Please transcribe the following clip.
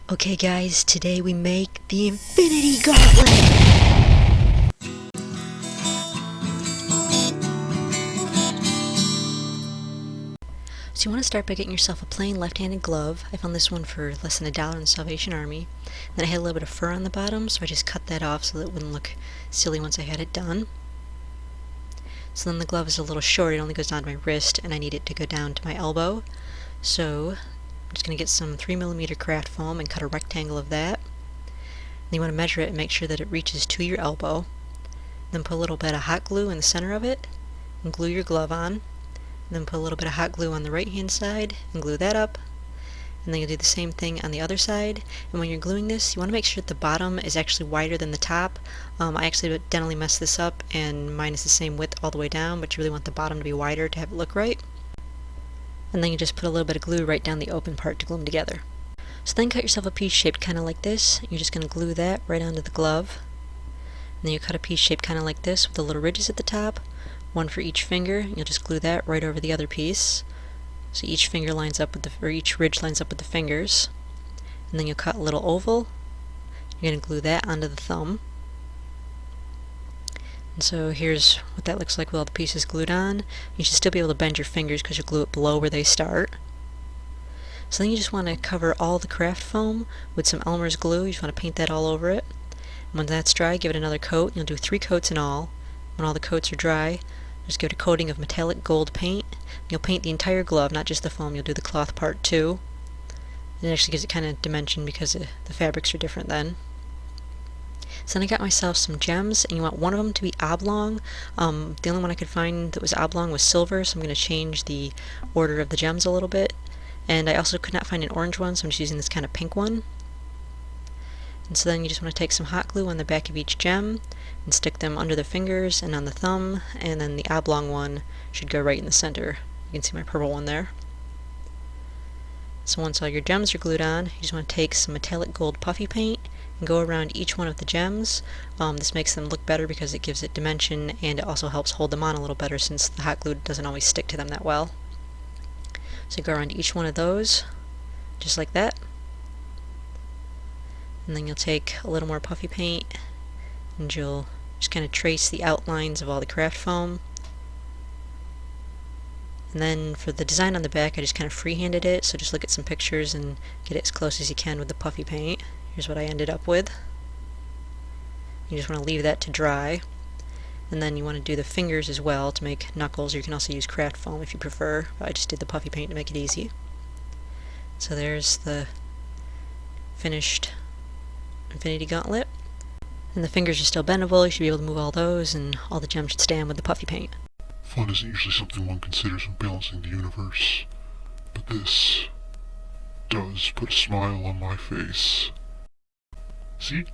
Okay guys, today we make the Infinity Gauntlet! So you want to start by getting yourself a plain left-handed glove. I found this one for less than $1 in the Salvation Army. And then I had a little bit of fur on the bottom, so I just cut that off so that it wouldn't look silly once I had it done. So then the glove is a little short, it only goes down to my wrist, and I need it to go down to my elbow. So I'm just going to get some 3mm craft foam and cut a rectangle of that. Then you want to measure it and make sure that it reaches to your elbow. Then put a little bit of hot glue in the center of it and glue your glove on. And then put a little bit of hot glue on the right hand side and glue that up. And then you'll do the same thing on the other side. And when you're gluing this, you want to make sure that the bottom is actually wider than the top. I accidentally messed this up and mine is the same width all the way down, but you really want the bottom to be wider to have it look right. And then you just put a little bit of glue right down the open part to glue them together. So then cut yourself a piece shaped kind of like this. You're just going to glue that right onto the glove. And then you cut a piece shaped kind of like this with the little ridges at the top. One for each finger, and you'll just glue that right over the other piece. So each finger lines up with the, or each ridge lines up with the fingers. And then you'll cut a little oval. You're going to glue that onto the thumb. And so here's what that looks like with all the pieces glued on. You should still be able to bend your fingers because you'll glue it below where they start. So then you just want to cover all the craft foam with some Elmer's glue. You just want to paint that all over it. And when that's dry, give it another coat. You'll do 3 coats in all. When all the coats are dry, just give it a coating of metallic gold paint. You'll paint the entire glove, not just the foam. You'll do the cloth part too. It actually gives it kind of dimension because the fabrics are different then. So then I got myself some gems, and you want one of them to be oblong. The only one I could find that was oblong was silver, so I'm going to change the order of the gems a little bit. And I also could not find an orange one, so I'm just using this kind of pink one. And so then you just want to take some hot glue on the back of each gem and stick them under the fingers and on the thumb, and then the oblong one should go right in the center. You can see my purple one there. So once all your gems are glued on, you just want to take some metallic gold puffy paint and go around each one of the gems. This makes them look better because it gives it dimension, and it also helps hold them on a little better since the hot glue doesn't always stick to them that well. So go around each one of those, just like that. And then you'll take a little more puffy paint and you'll just kind of trace the outlines of all the craft foam. And then for the design on the back, I just kind of freehanded it, so just look at some pictures and get it as close as you can with the puffy paint. Here's what I ended up with. You just want to leave that to dry. And then you want to do the fingers as well to make knuckles, or you can also use craft foam if you prefer, but I just did the puffy paint to make it easy. So there's the finished Infinity Gauntlet. And the fingers are still bendable, you should be able to move all those, and all the gems should stand with the puffy paint. Fun isn't usually something one considers when balancing the universe, but this does put a smile on my face. See?